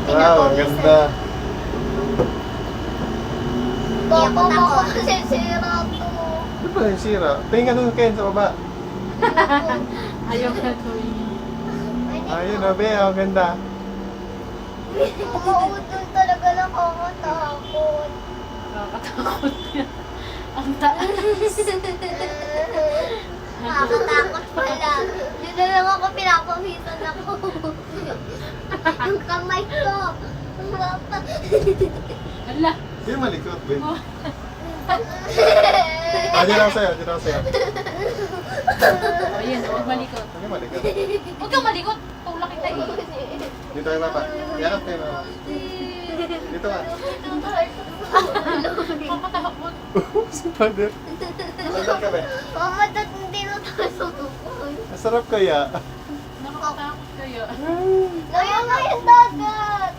Wow, ang ganda. Baka ako kasi sira to. Ano pala yung sira? Tingin ka doon, Ken, sa baba. Ayaw ka tuloy. Ayun, Abe, ang ganda. Umuutol talaga nakakatakot. Nakakatakot yan. Ang taas. Nakakatakot pala. Yun na lang ako pinapawisan ako. Yung kamay ko. Ala. Hindi malikot, babe. Oh. Diyan ako sa'yo, diyan ako sa'yo. Oh, yan. Huwag malikot. Hindi malikot. Huwag kang malikot. Tulak kita eh. Dito kayo, Papa. Yakap kayo, Mama. Dito ka. Nakakatakot. Si Father. Sandal ka, be. Mama, dati hindi na tayo sutukon. Masarap kaya. Nakakatakot kayo. Ngayon nga yung dagat.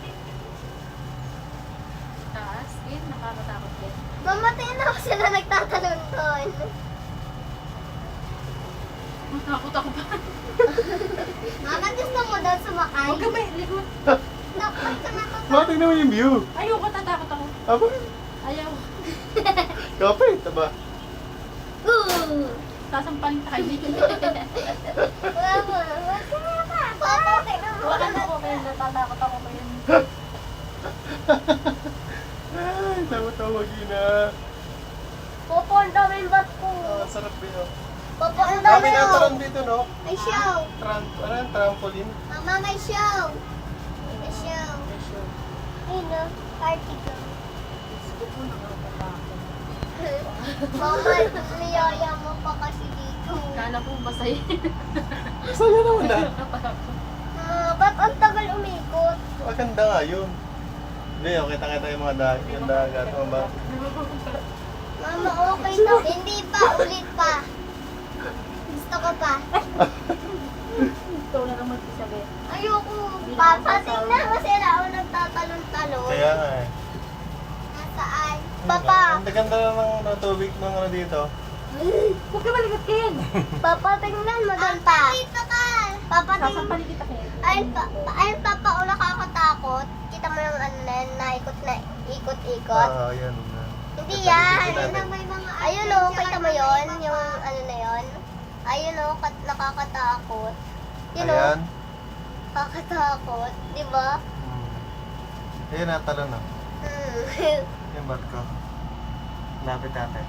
Taas. Eh, nakakatakot yan. Mama, tingnan ako sila nagtatalon doon. Matakot ako pa. Mama, gusto mo daw sumakay? Huwag ka may likot. Dapat ka natatakot. Ma, tingnan mo yung view. Ayoko, tatakot ako. Aba, Ayaw. kapit, aba. Sasampalin tayo. Mama, Papa, tingnan mo. Wala na ako kaya natatakot ako pa yun. Ay, tawag-tawagin na. Papa, ang daming bat ko. Ah, sarap din, oh. Papa, ang Dami dami na oh. talon dito, no? May show. Ano yung trampoline? Mama, may show. May show. Ayun no, party ko. Mama, niyaya mo pa kasi dito. Kala ko masaya. Saan na naman na? Ba't ang tagal umikot? Maganda nga yun. Hindi, oh, kita-kita yung mga yung dagat. Ano ba? Mama, okay na. Hindi pa, ulit pa. Gusto ko pa. Ikaw na naman sabi. Ayoko. Papa, tingnan mo sila ako nagtatalon-talon. Kaya nga eh. Nasaan? Papa, Ang ganda ng tubig ng ano dito. Huwag ka malikot kayo. Papa, tingnan mo doon pa. Dito ka. Papa, tingnan. Sasampalin kita kayo. Ayun, Papa, o nakakatakot. Kita mo yung ano na, ikot-ikot. Ah, yan. Hindi yan. Ayun o, kita mo yon yung ano na yon. Ayun o, nakakatakot. Yun o, Ayan. nakakatakot. Di ba? Ayan, natalo na. Hmm. Yung barko. Lapit natin.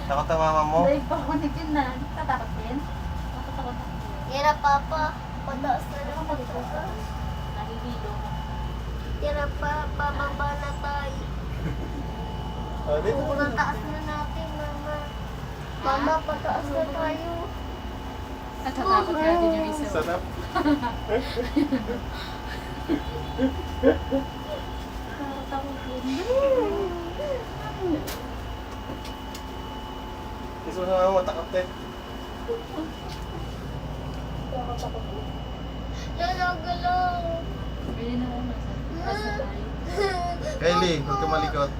Takot ang mama mo? Dahil pa ako nagin na. Tatakot din. Nakatakot ako. Yan na, Papa. Pataas na lang. Nahihilo. Yan na, Papa. Bababa na tayo. Oh, dito. Pataas na natin, Mama. Mama, pataas na tayo. Natatakot nga din yung isa. Sarap. Natatakot din. Gusto mo sa mama matakot eh. Galaw-galaw. Ayun na naman. Basta tayo. Kylie, huwag ka malikot.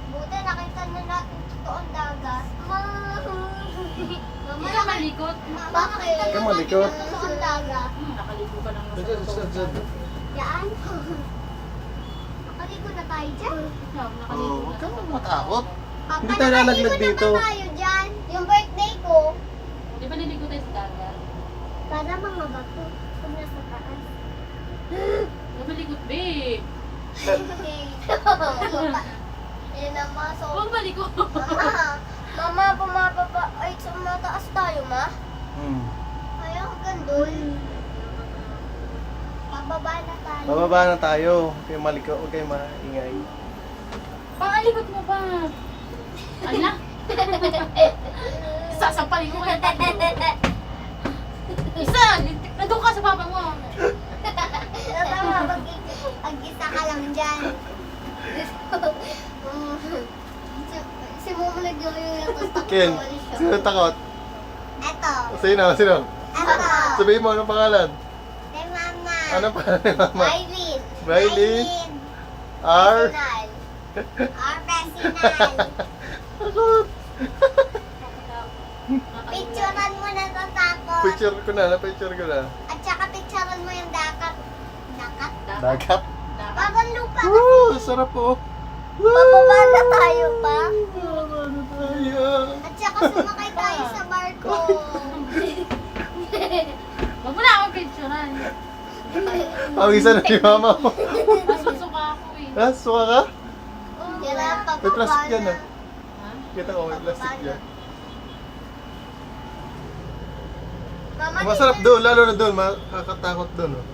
Buti nakita na natin totoong dagat. Hindi ka malikot. Bakit? Huwag ka malikot. Totoong dagat. Nakaligo ka lang Diyan, diyan, diyan. Yan. Nakaligo na tayo dyan. Oh, huwag ka matakot. Papa, Hindi tayo lalaglag nakaligo dito. na ba tayo dyan? Yung birthday ko. Di ba niligo tayo sa dagat? Para mga bato. Kung nasa taas. Nabaligot, babe. Yan naman. So, Huwag malikot. Mama, bumababa. Ay, sumataas tayo, ma. Ayaw, gandun. Pababa na tayo. Bababa na tayo. Huwag kayo malikot, huwag kayo maingay. Pangalikot mo ba? Ala? Sasampalin ko kaya Isa! Nandun ka sa papa mo. Tama, mag-isa ka lang dyan. Si Momo nag-yoyo tapos Ken, takot siya. sino takot? Eto. Sino? Sino? Eto. Sabihin mo, anong pangalan? Si Mama. Anong pangalan ni mama? Mylene. Mylene. R. Presinal. R. Presinal. Takot. Picturean mo na sa takot. Na-picture ko na, na-picture ko na. At saka picturean mo yung dakat. Dakat? Dagat. Dapat. Parang lupa. Woo! Sarap po. Bababa na tayo pa. Bababa na tayo. At saka sumakay tayo sa barko. Huwag mo na akong picturean. Pawisan na ni mama mo. Masusuka ako eh. Ha? Suka ka? Wala pa. May plastic yan ah. Ha? Kita ko, may plastic yan. Mama, Masarap doon, lalo na doon. Makakatakot doon. Oh.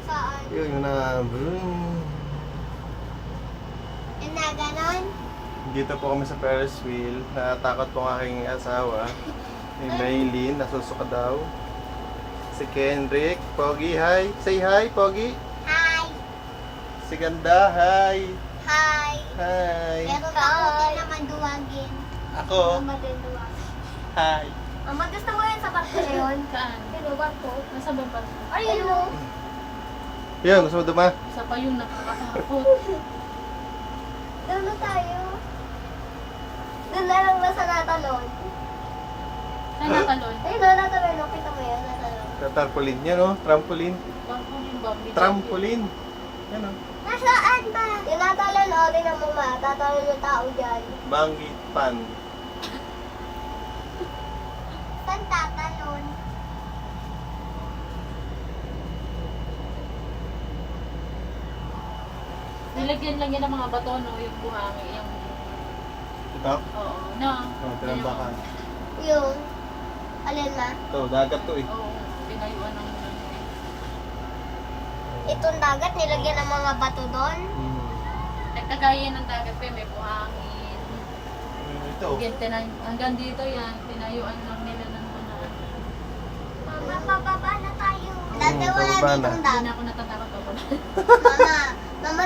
saan? Yun, yung na... Yung na ganon? Dito po kami sa Ferris wheel. Natatakot po ang aking asawa. Si Maylin, nasusuka daw. Si Kendrick, Pogi, hi. Say hi, Pogi. Hi! Si Ganda, hi. Hi! Hi. Pero takutin naman duwagin. Ako, Mama din duwagin. hi. Mama, gusto mo yun sa barko na yun? Saan? Pero barko? Nasa baba. Ayun o. Yun, gusto mo duma? Isa pa yung nakakatakot. Doon na tayo. Doon na lang nasa natalon. Saan natalon? Ayun o, natalon. O, kita mo yun, natalon. Trampoline yan, oh. Trampoline. Bangko yung Bambi. Trampoline. Yan, oh. Nasaan ba? Yung natalon o, tingnan mo ma. Tatalon yung tao dyan. Banggi pan. Saan tatalon? Nilagyan lang yan ng mga bato, no? Yung buhangin, yung... Ito? Oo, no? Oh, tinambakan. Yung, alin ma? Ito, dagat to eh. Oo, pinayuan ng... Itong dagat, nilagyan ng mga bato doon. Nagkagaya ng dagat pa, may buhangin. Ito. Hanggang dito yan, pinayuan lang nila ng mga... Mama, pababa na tayo. Dati wala pababa na. ditong Hindi dagat. na ako natatakot ako. Mama,